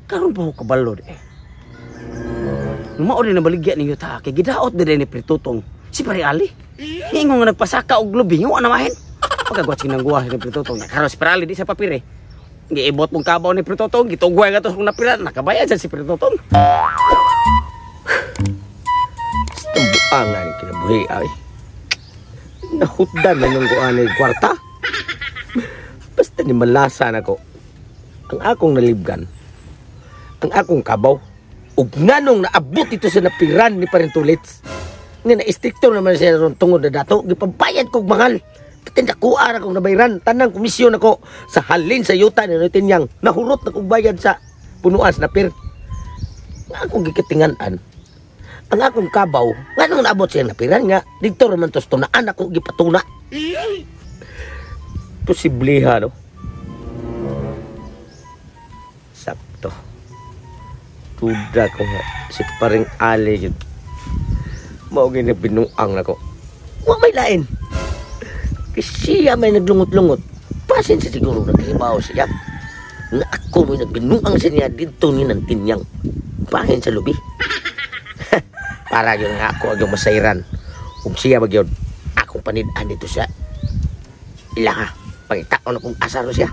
Karon pa ko kabalo eh. Mao rin nabaligya ninyo ta kay gidaot din ni Pritutong. Si Pare Ali. Ingon nga nagpasaka og lubing wa namahin. Pagagwat sing nangguwa ni Pritutong. Karon si Pare Ali di sa papire. Giibot mong kabaw ni Pritutong, gitugway nga to kung napilan, nakabayad sa si Pritutong. Stambuangan kinabuhi ay. Nahutdan na nung kuanay kwarta. Basta ni malasan ako. Ang akong nalibgan, ang akong kabaw, ug nganong naabot ito sa napiran ni Parentulits. Nga na-istrikto naman siya ron tungod na dato, gipabayad kong mahal. Tindakuan akong nabayran, tanang komisyon ako sa halin sa yuta ni Tinyang. Nahurot na kong bayad sa punuan sa napir. Nga akong gikatinganan, ang akong kabaw, nga nung naabot siya napiran nga, dito naman tos tunaan akong gipatuna. Posibliha, no? Sakto. Tuda ko nga, si Paring Ali yun. Maugin na binuang ako. Huwag may lain. Kasi siya may naglungot-lungot. Pasin siya siguro naghibaw siya. Na ako may nagbinuang siya niya dito ni Tinyang. Pahin sa lubi. Para yun nga ako ang masairan. Kung siya magyod, akong panidaan dito siya. Ilang pangitaon akong asaro siya.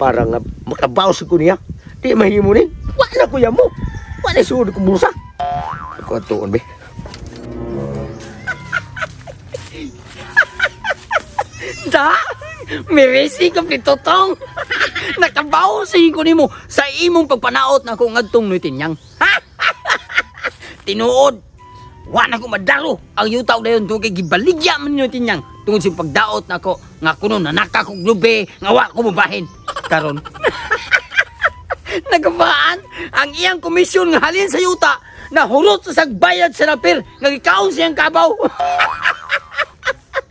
Para nga makabawas ko niya. Di mahimo ni. Wala kuya mo. Wala suod ko busa. Ako atuon be. Da, meresi ka Pritutong. Nakabaw sa ko nimo sa imong pagpanaot na akong ngadtong ni Tinyang. Tinuod, wa na ko madaro ang yutaw dayon tungkay gibaligya man ni Tinyang tungod sa pagdaot na ako nga kuno nanaka kog lube nga wa ko mabahin. Karon nagabaan ang iyang komisyon nga halin sa yuta na hurot sa sagbayad sa napir nga gikaon siyang kabaw.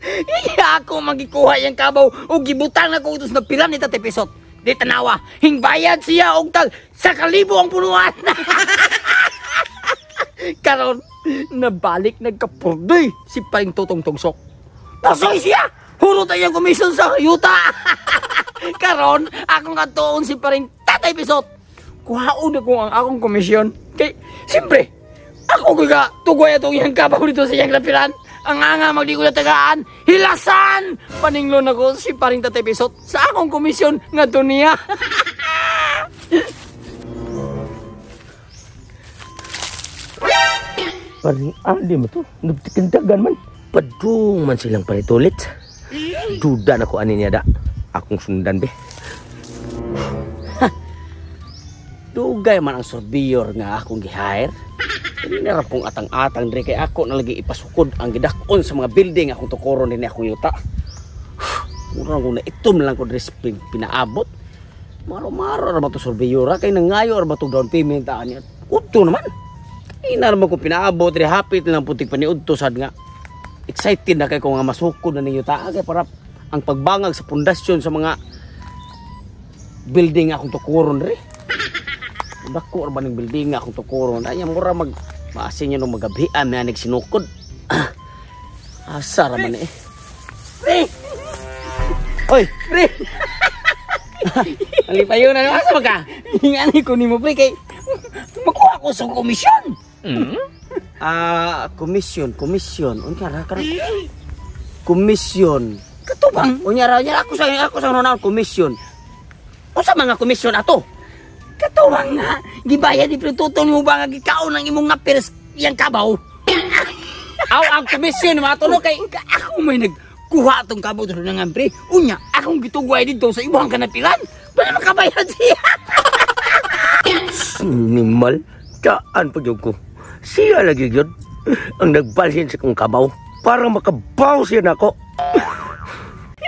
Iya ako magikuha yung kabaw o gibutang na ko utos na piran ni Tate Pisot. Di tanawa, hingbayad siya og tag sa kalibo ang punuan. Karon, nabalik nagkapurdoy si Paring Tutong Tugsok. Pasoy siya! Hurot ay yung komisyon sa yuta! Karon, ako nga tuon si Paring Tatay Pisot. Kuhaon na ko ang akong komisyon. Kay, siyempre, ako kaya tugway atong yung kabaw dito sa iyang lapiran. Ang nga magdi ko na tagaan, hilasan! Paninglon ako si Paring Tatay Pisot sa akong komisyon nga to niya. Paring Ali mo to, nagtikindagan man. Padung man silang panitulit. Duda na ko ani niya da. Akong sundan be. Dugay man ang surveyor nga akong gi-hire. Nira pong atang-atang diri kay ako nalagi ipasukod ang gidakon sa mga building akong tukuron din akong yuta. Murang ko na itom lang ko diri pinaabot. Maro-maro ra ba to surveyor kay nangayo ra ba to down payment ani. Udto naman. Ina naman ko pinaabot diri hapit lang putik paniudto sad nga. Excited na kay ko nga masukod na ninyo ta kay para ang pagbangag sa pundasyon sa mga building akong tukuron diri. Dako ra ba ning building akong tukuron ay mura mag maasin niyo nung magabian na nagsinukod. Asa ra man eh. Pre! Oy, pre! Alipayo na asa ka? Ingani ko nimo pre kay makuha ko sa komisyon. Komisyon. Unya ra ka. Komisyon. Katubang unya ra ako sa nonon komisyon. Unsa mga komisyon ato? Katuwang nga, gibayad ni Pritutong mo ba nga gikaon ng imong napirs yang kabaw? Aw, ang komisyon mga tulo kay ako may nagkuha itong kabaw doon ng ampre. Unya, akong gitugway dito sa ibang kanapilan. Wala makabayad siya. Animal, kaan pa ko. Siya lagi yun ang nagbalhin sa kong kabaw para makabaw siya na ako.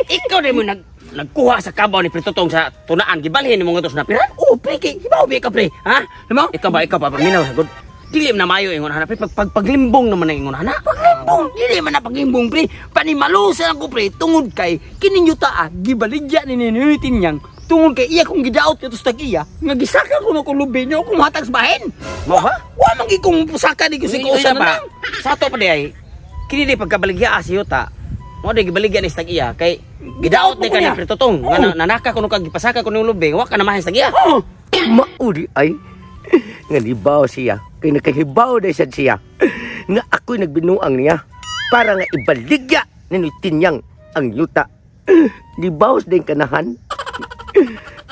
Ikaw rin mo nagkuha sa kabaw ni Pritutong sa tunaan, gibalhin mo nga ito sa napiran? Oo, pre, hibaw ka, pre. Ha? Lamaw? Ikaw ba, paminaw, sagod. Dilim na mayo ingon hana, pre. Paglimbong naman na ingon hana. Paglimbong! Dili man na paglimbong, pre. Panimalusan ako, pre. Tungod kay, kininyuta, gibaligya ni Ninuitin niyang. Tungod kay, iya kong gidaot ito sa tag-iya. Nga gisaka ko na kong lubi niyo, kung hatag sa bahin. Mo, ha? Wala mangi kong pusaka di ko si Kusa na. Sa ato pa di ay, kini di pagkabaligya si Yuta. Mo di gibaligya ni sa tag-iya. Kay, gidaot ni ka ni Pritutong. Nanaka ko nung kagipasaka ko ng lubi. Wala ka na mahin sa tag-iya. Mauri ay nga nibaw siya kay nakahibaw na siya nga ako'y nagbinuang niya para nga ibaligya ni Tinyang ang yuta. Nibaw din kanahan.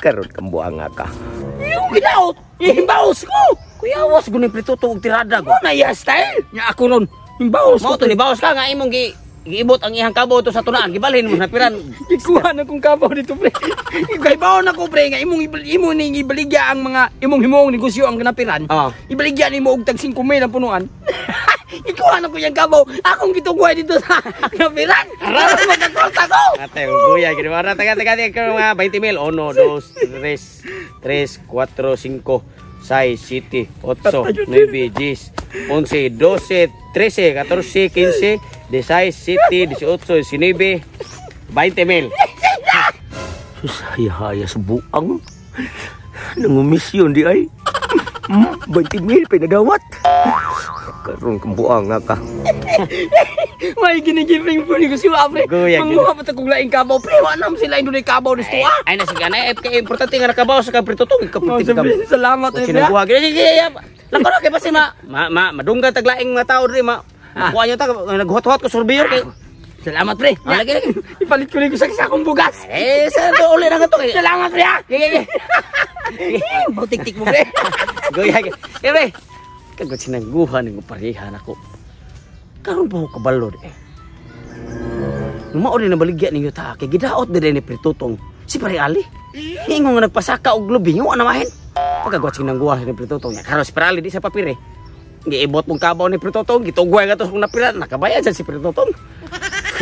Karon kambuang nga ka. Yung ginaot, himbaos ko. Kuya was guning prituto og tirada ko. Na iya style. Nya ako ron, himbaos ko. Mo to nibawas ka nga imong giibot ang ihang kabaw to sa tunaan, gibalhin mo sa piran. Ikuha na kong kabaw dito pre. Ikaibaw na ko pre nga imong ning ibaligya ang mga imong himong negosyo ang kanapiran. Ibaligya nimo og tag 5,000 ang punuan. Ikuha na ko yung kabaw. Akong gituguhay dito sa kanapiran. Para magkakorta ko. Ate, kuya, gini mo taga mga 20,000. 1, 2, 3, 4, 5, 6, 7, 8, 9, 10, 11, 12, 13, 14, 15, 16, 17, 18, 19, 20,000. Sus, haya-haya sa buang. Nangumisyon di ay. 20,000 pinadawat. Karon kambuang nga ka. May ginigibring po ni ko si Wapre. Kuya, manguha pa kong laing kabaw. Pre, wanam sila yung kabaw ni Stua. Ay na sige na importante nga nakabaw sa kapritutong kaputik ka. Salamat eh. Sinabuha gini sige. Lang ko kay pasi madunggan taglaing mga tao diri kuha nyo ta naghuhot-hot ko surveyor kay. Salamat pre. Lagi. Ipalit ko rin ko sa akong bugas. Sa to uli na to kay. Salamat pre. Gigi. Bautik-tik mo pre. Goya. Pre. Kagod sinangguhan ng parehan ako. Karon pa ko kabalo eh. Mao din na baligya ninyo ta kay gidaot dire ni Pritutong si Pare Ali. Ingon nga nagpasaka og lubing wa na mahin. Pagkagwat sinangguhan ni Pritutong nya karon si Pare Ali di sa papire. Giibot mong kabaw ni Pritutong gitugway ka to kung napiran nakabayad sa si Pritutong.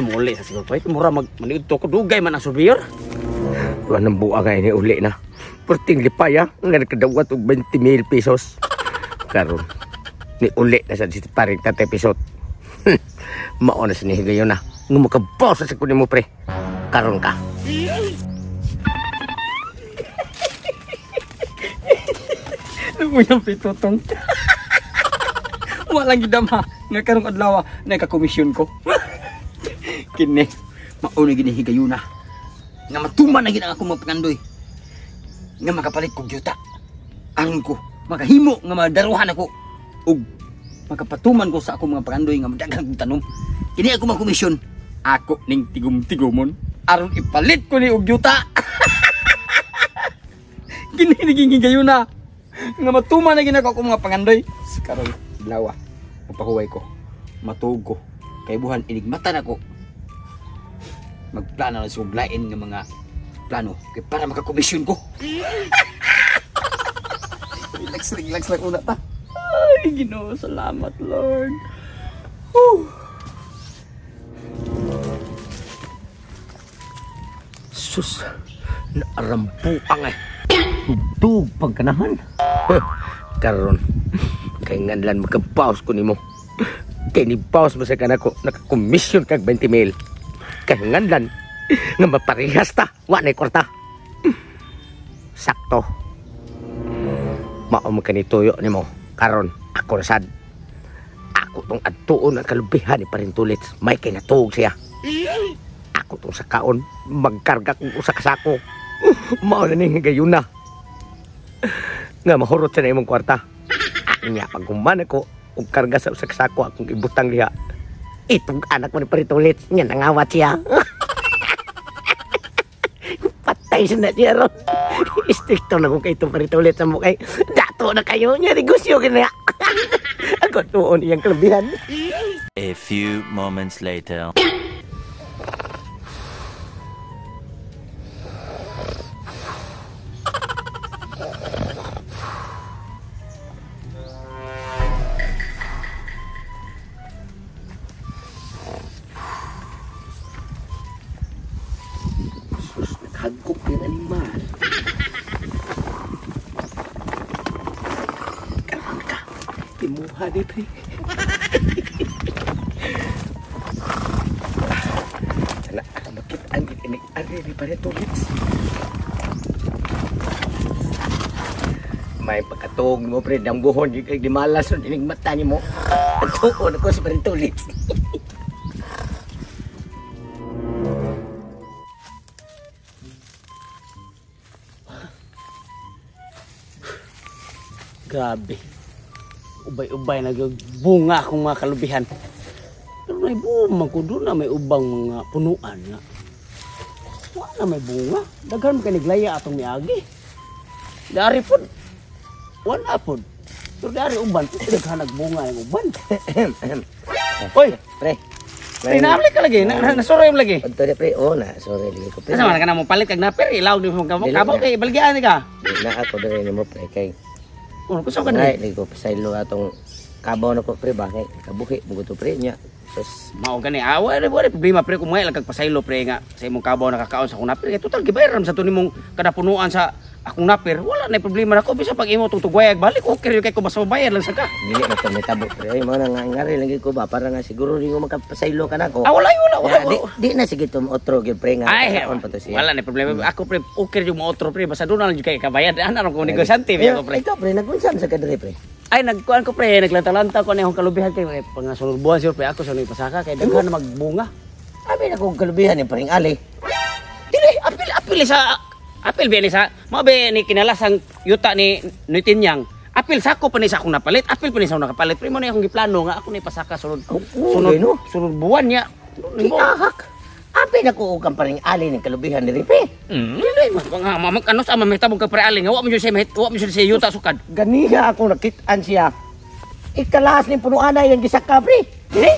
Muli sa siguro pa mura maniud to ko dugay man ang surveyor. Wa nang buang nga ini uli na. Perting lipaya nga nagkadawat og 20,000 pesos. Karon ni uli na sa paring 30 pesos. Mao na sinihigayon na. Nga makabaw sa kunin mo pre. Karon ka. Uyang Pritutong. Walang gidama nga karong adlaw na ka-komisyon ko. Kini mao na ginihigayon na. Nga matuman na gid ako mapangandoy. Nga makapalit kog yuta. Aron ko makahimo nga madaruhan ako ug makapatuman ko sa akong mga pangandoy nga madaghang tanom. Kini ako makomisyon. Ako ning tigum-tigumon aron ipalit ko ni og yuta. Kini naging gayon na. Nga matuman na ginako akong mga pangandoy. Karon lawa papahuway ko. Matuog ko. Kay buhan inigmatan ako. Magplano na sa lain nga mga plano kay para makakomisyon ko. Relax lang una ta. Ay, Ginoo, salamat Lord. Sus, naarampuang eh. Tugtog pagkanahan. Karon, kay nganlan magkapaus ko nimo. Kay ni paus mo sa kanako, nakakomisyon kag 20,000. Kay nganlan, nga maparehas ta, wa na kwarta. Sakto. Mao man kanituyo nimo. Karon, ako na sad. Ako tong adtuon ang kalubihan ni Parintulit. May kay natuog siya. Ako tong sakaon, magkarga kong usa ka sako. Mao na ning gayon na. Nga mahurot sa na imong kwarta. Nya pag human ako, ug karga sa usa ka sako akong ibutang diha. Itong anak mo ni Parintulit, nya nangawat siya. Patay siya na siya ron. Istrikto na kung kayo itong Parintulit sa mukay. Dato na kayo niya, negosyo kaya. Ako tuon iyang kalabihan. A few moments later. Hagkok yung animal. Karoon ka. Timuha dito eh. Sana makitaan ini ari di Parintulit. May pagkatog mo pre ang buhon di kay malas on ining mata nimo. Tuon ako sa Parintulit. Grabe. Ubay-ubay na gyud bunga akong mga kalubihan. Pero may bunga ko doon na may ubang mga punuan nga. Wala may bunga. Daghan man kaniglaya atong miagi. Dari pod. Wala pod. Pero dari uban, daghan nagbunga yung uban. Oy, Pre. pre naamli ka lagi, nasoroy mo lagi. Adto pre, na sorry lagi ko pre. Asa man ka na mo palit kag naper, ilaw di mo kabaw kay baligyan ka. Di na ako dire nimo pre kay. Kuno kusa ka Nay, na. lagi ko pasaylo atong kabaw na ko pre ba kay kabuhi mo to pre nya. Sus, Mao gani awa wala problema pre kung may lang kag pasaylo pre nga sa imong kabaw nakakaon sa akong naper. Kay total gibayran sa to nimong kada punuan sa akong naper. Wala na problema nako bisa pag imo tutugwayag balik okay kay ko basta mabayad lang sa ka. dili na to metabo pre. Ay mo na nga ngari lagi ko ba para nga siguro ringo makapasaylo ka nako. Ah wala. Di na sige to otro gyud pre nga. Ay, kaon pa to siya. wala na problema. Ako pre okay yung mo otro pre basta doon na lang jud kay kabayad. Ana ron ko negosyante biya ko pre. Ikaw pre nagunsan sa kadre pre. Ay nagkuan ko pre, naglanta-lanta ko na akong kalubihan kay pangasunod buwan sir pre ako sa ni pasaka kay daghan na magbunga. Abi na kong kalubihan ni paring ali. Dili apil sa apil bi ni sa mabe ni kinalasang yuta ni Tinyang. Apil sa ako pa ni sa akong napalit, apil pa ni sa akong nakapalit. Pre mo na akong giplano nga ako ni pasaka sunod sunod buwan niya. Ahak. Abi na ko kang paring ali ni kalubihan ni Ripe. Dili mas mamag ano sa mametabong ka pre aling wa mo jud siya yuta sukad. Ganiha ako nakitaan siya. Ikalas ni punuan na yung gisaka pre. Dili?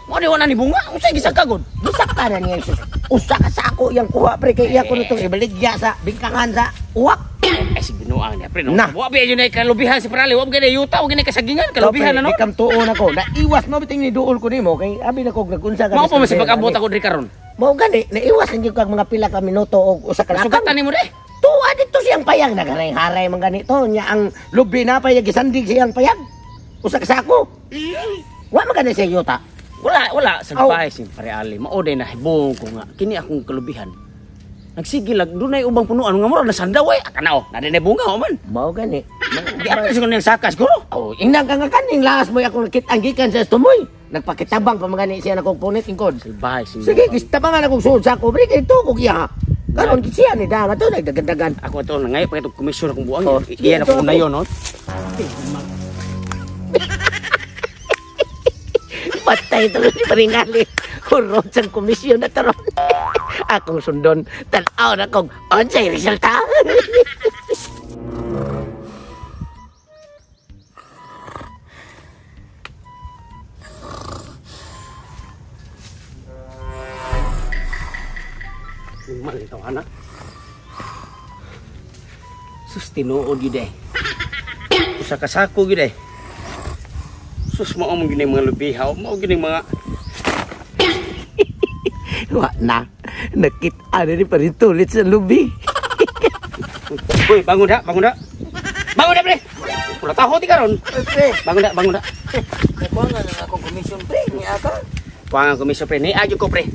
Mo ni wala ni bunga, unsay gisakagod? Gisaka na niya sus. Usa ka sako yang kuha pre kay iya ko nitong ibaligya sa bingkangan sa uwak. Ay si binuang niya pre no. Nah. Wa ba yun ay kalubihan si Prali, wa ba gani yuta, wa gani kasagingan, kalubihan na no. Ikam tuon ako. Naiwas mo biting ni duol ko nimo kay abi na ko nagunsa ka. Mao pa man si pag-abot ako diri karon. Mao gani naiwas ang kag mga pila ka minuto og usa ka Sugatan nimo de. Tuwa dito siyang payag nagharay-haray man ganito nya ang lubi na payag gisandig siyang payag. Usa ka sako. Wa man gani siya yuta. Wala sa bahay si Pare Ali. Mao day na hibong ko nga kini akong kalubihan. Nagsigilag dunay ubang punuan nga mura na sandaw ay akanaw. Na dinay bunga o man. Mao gani. Di apil siguro nang sakas guro. Oh, ingnan ka nga kaning laas mo ako nakit-ang gikan sa tumoy. Nagpakitabang pa mga ni siya nakong punit ingkod. Sa bahay si. Sige, gistabangan akong suod sa ako. Bri kay tukog iya. Karon siya ni danga to nagdagandagan. Ako ito na ngayon, pagkatong komisyon akong buwang. Oh, Iyan ako na yun, no? Patay ito ni Paringali. Kurot sa komisyon na taron. Akong sundon, tanaw na kong onsay resulta. Malitaw, anak. Sus, tinuod yun eh. Usa ka sako yun eh. Sus, mao mong gini mga lubihaw. Mao gini mga... Wa na, nakita na ni Paritulit sa lubi. Uy, bangun dah, bangun dah. Bangun dah, pre. Pula tahu ti karon. Pre, Bangun dah, bangun dah. nakuha na akong komisyon, pre. Niya ka. Pangang komisyon, pre. Ni ayo ko, pre.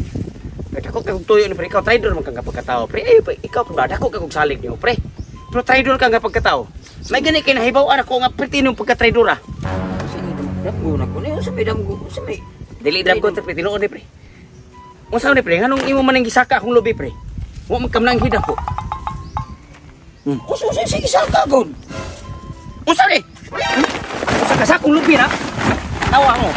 Dako kag tuyo ni pre. Ikaw trader man kang pagkatao, pre. Ikaw pa dako kag salig niyo, pre. Pero trader ka nga pagkatao. May gani kay nahibaw-an ako nga pertinong pagka-trader ah. Naguna ko niyo sa bidam ko sa may. Dili dam ko pre tinuod ni pre. Unsa ni pre? Nganong imo man ang gisaka akong lubi pre? Wa man kam nang hida ko. Uso sige saka god. Unsa ni? Unsa ka sa akong lubi na? Tawa mo.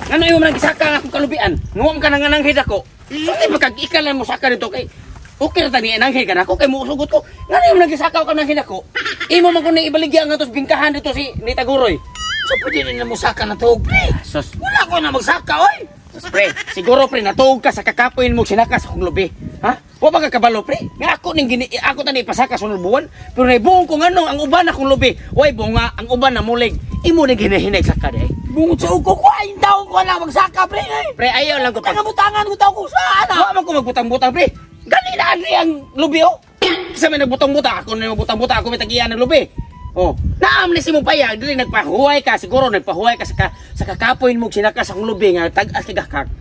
Ngano imo man ang gisaka akong kalubian? Nguwam ka nang nang hida ko. So di magkag-ikal mo saka dito kay okay ra tani nang hida ko kay mo sugot ko. Ngano imo nang gisaka ka nang hida ko? Imo man kun ibaligya nga tos bingkahan dito si ni Taguroy. So pwede rin na mo saka na tuog, pre. Sus. Wala ko na magsaka, oy. Pre, siguro pre natuog ka sa kakapoy mo sinakas akong lubi. Ha? Wa ba ka kabalo pre? Nga ako ning ako tani pasaka sunod buwan, pero naibuong ko ngano ang uban akong lubi. Way bunga ang uban na mulig. Imo ni ginahinay sa kada. Bungot sa uko ko ay daw ko na magsaka, pre. Pre ayaw lang ko pag Tangan-butangan ko taw ko saan. wa man ko magbutang-butang pre. Gali na adri ang lubi oh. Kasi may nagbutang-butang ako na magbutang-butang ako may tagiyan ng lubi. Oh, naamnes mo payag dili nagpahuway ka siguro nagpahuway ka sa kakapoy mo sinakas akong lubi nga tag-as kagakak.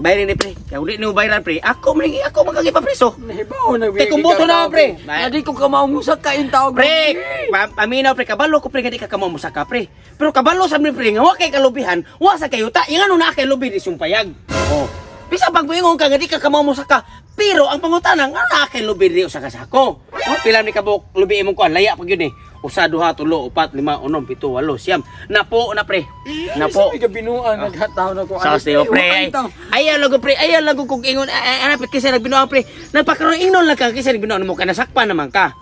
Bayran ni pre. Kaya uli ni mo bayran pre. Ako magipapriso. Nahibaw na Kay kung boto na pre. Adi ko ka maumusak ka in tawag. Pre, paminaw pre kabalo ko pre nga di ka kamamusaka pre. Pero kabalo sa mi pre nga wa kay kalubihan, wa sa kayuta. Yung ano na kay lubi di sumpayag. Oh. Bisa bang buingon ka nga di ka kamamusaka. Pero ang pangutana nga na kay lubi di usa ka sako. Oh, pila ni kabok lubi imong kuan laya pag yun eh. Usa, duha, tulo, upat, lima, unom, pito, walo, siyam. Napo na pre. Napo. Sabi ka binuang, naghataw na ko. Sa sayo pre. Ayaw lago pre. Ayaw lago kung ingon. Anapit kasi nagbinuang pre. Nagpakaroon ingnon lang ka kasi nagbinuang mo ka. Nasakpan naman ka.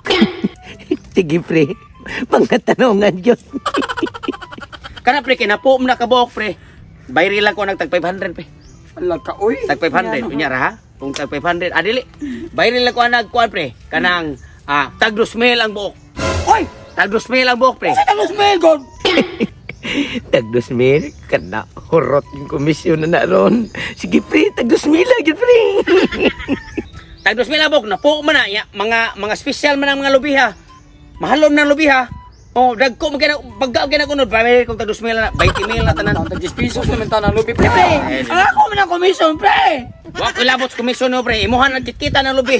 Sige, pre. Mga tanongan yun. Kana pre, kinapo mo na kabuok pre. Bayri lang ko nagtag 500 pre. Ala ka, uy. Tag 500. Kunyara ha? Kung tag 500. Adili. Bayri lang ko nagkuhan pre. Kanang tag 2,000 ang buok. Uy! Tag 2,000 ang buok pre. Sa talos mail, God! Tag 2,000. Kana, hurot yung komisyon na naroon. Sige, pre. Tag 2,000 lagi, pre. Tag 2,000 ang buok. Napo mo na. Ya, mga special man ang mga lubi ha. Mahalom ng lubi ha. Oh, dagko mo kaya pagka kung bayri kung tag 2,000 na 20,000 na tanan. Tag 10 pesos naman tanang lubi, pre. Ako man ang commission, pre. Wa ko labot sa komisyon no pre. Imuhan ang kita ng lubi.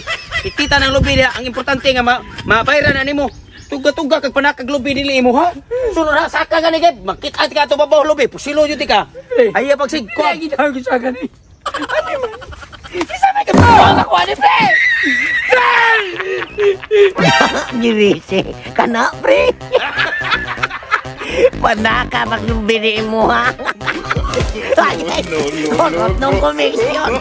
Kita ng lubi dia. Ang importante nga mabayran na nimo. Tuga-tuga kag panakag lubi dili imo ha. Sunod na saka gani kay makita ka to babaw lubi. Pusilo jud ka. Ay pag sig ko. Kaya ginawa ko sa gani. Ano man? Isa may kapawa ako ani, pre. Girise. Kana, pre. Panaka maglubiri mo, ha? Hurot ng komisyon.